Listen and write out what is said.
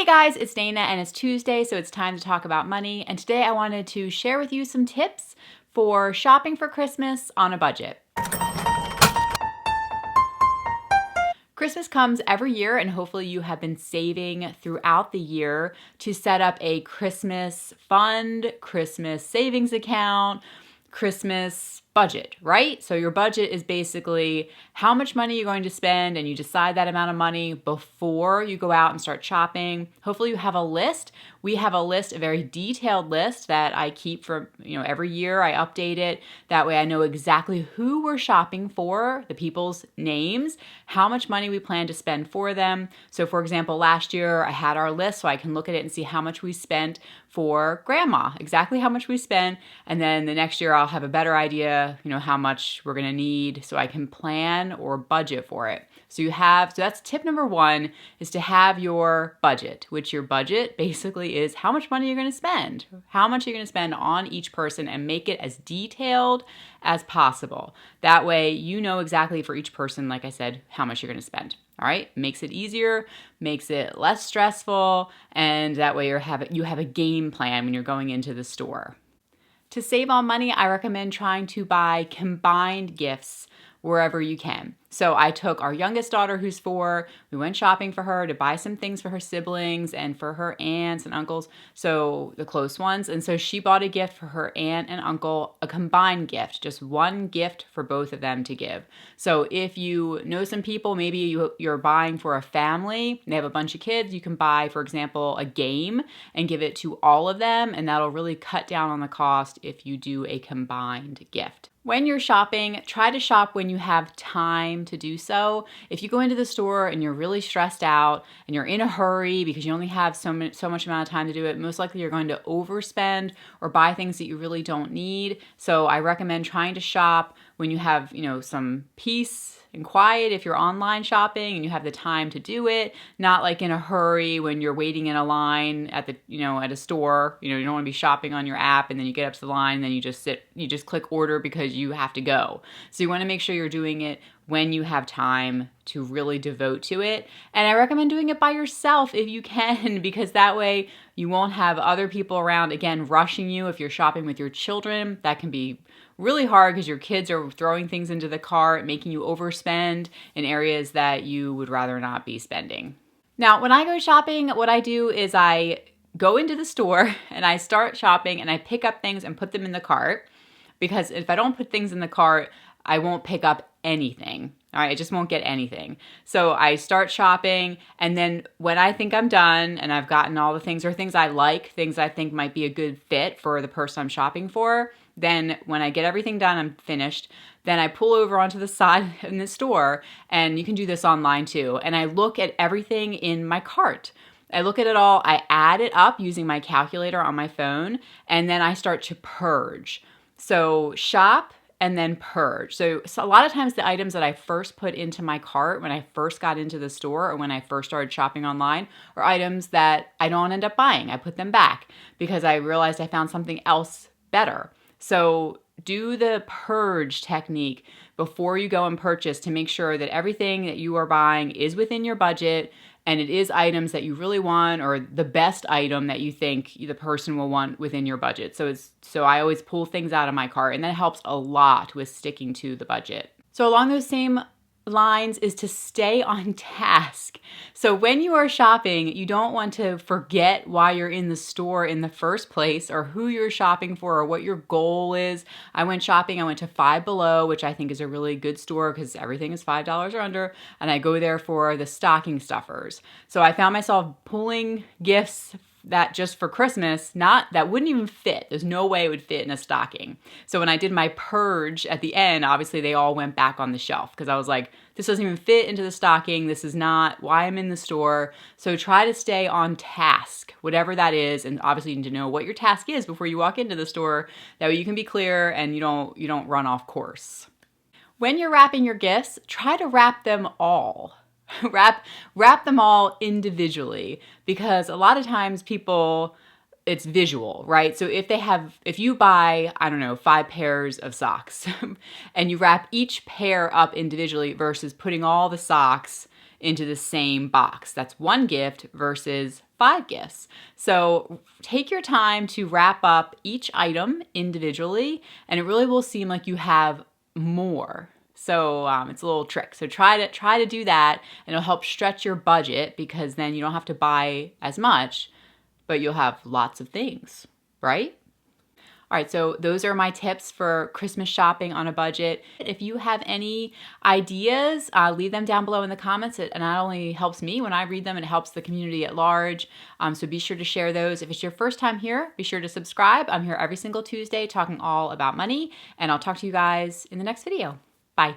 guys, it's Dana and it's Tuesday, so it's time to talk about money. And today I wanted to share with you some tips for shopping for Christmas on a budget. Christmas comes every year, and hopefully you have been saving throughout the year to set up a Christmas fund, Christmas savings account, Christmas budget, right? So your budget is basically how much money you're going to spend, and you decide that amount of money before you go out and start shopping. Hopefully you have a list. We have a list, a very detailed list that I keep for, every year I update it. That way I know exactly who we're shopping for, the people's names, how much money we plan to spend for them. So for example, last year I had our list so I can look at it and see how much we spent for grandma, exactly how much we spent. And then the next year I'll have a better idea, how much we're going to need so I can plan or budget for it. So that's tip number one, is to have your budget, which your budget basically is how much money you're going to spend, how much you're going to spend on each person, and make it as detailed as possible. That way, you know exactly for each person, like I said, how much you're going to spend. All right, makes it easier, makes it less stressful, and that way you have a game plan when you're going into the store. To save on money, I recommend trying to buy combined gifts wherever you can. So I took our youngest daughter, who's 4, we went shopping for her to buy some things for her siblings and for her aunts and uncles, so the close ones. And so she bought a gift for her aunt and uncle, a combined gift, just one gift for both of them to give. So if you know some people, maybe you're buying for a family, they have a bunch of kids, you can buy, for example, a game and give it to all of them, and that'll really cut down on the cost if you do a combined gift. When you're shopping, try to shop when you have time to do so. If you go into the store and you're really stressed out and you're in a hurry because you only have so much amount of time to do it, most likely you're going to overspend or buy things that you really don't need. So I recommend trying to shop when you have, some peace and quiet if you're online shopping and you have the time to do it, not like in a hurry when you're waiting in a line at a store. You don't want to be shopping on your app and then you get up to the line and then you just click order because you have to go. So you want to make sure you're doing it when you have time to really devote to it. And I recommend doing it by yourself if you can, because that way you won't have other people around, again, rushing you. If you're shopping with your children, that can be really hard because your kids are throwing things into the cart, making you overspend in areas that you would rather not be spending. Now, when I go shopping, what I do is I go into the store and I start shopping and I pick up things and put them in the cart, because if I don't put things in the cart, I won't pick up anything. All right, I just won't get anything. So I start shopping, and then when I think I'm done and I've gotten all the things, or things I like, things I think might be a good fit for the person I'm shopping for, then when I get everything done, I'm finished, then I pull over onto the side in the store, and you can do this online too, and I look at everything in my cart. I look at it all, I add it up using my calculator on my phone, and then I start to purge. So shop and then purge. So a lot of times the items that I first put into my cart when I first got into the store or when I first started shopping online are items that I don't end up buying. I put them back because I realized I found something else better. So do the purge technique before you go and purchase to make sure that everything that you are buying is within your budget and it is items that you really want, or the best item that you think the person will want within your budget. So I always pull things out of my cart, and that helps a lot with sticking to the budget. So along those same lines is to stay on task. So when you are shopping, you don't want to forget why you're in the store in the first place, or who you're shopping for, or what your goal is. I went shopping, I went to Five Below, which I think is a really good store because everything is $5 or under, and I go there for the stocking stuffers. So I found myself pulling gifts that just for Christmas, that wouldn't even fit. There's no way it would fit in a stocking. So when I did my purge at the end, obviously they all went back on the shelf because I was like, this doesn't even fit into the stocking. This is not why I'm in the store. So try to stay on task, whatever that is. And obviously you need to know what your task is before you walk into the store. That way you can be clear and you don't run off course. When you're wrapping your gifts, try to wrap them all. Wrap them all individually, because a lot of times it's visual, right? So if you buy, 5 pairs of socks and you wrap each pair up individually versus putting all the socks into the same box. That's one gift versus 5 gifts. So take your time to wrap up each item individually, and it really will seem like you have more. So it's a little trick. So try to do that, and it'll help stretch your budget, because then you don't have to buy as much, but you'll have lots of things, right? All right, so those are my tips for Christmas shopping on a budget. If you have any ideas, leave them down below in the comments. It not only helps me when I read them, it helps the community at large. So be sure to share those. If it's your first time here, be sure to subscribe. I'm here every single Tuesday talking all about money, and I'll talk to you guys in the next video. Bye.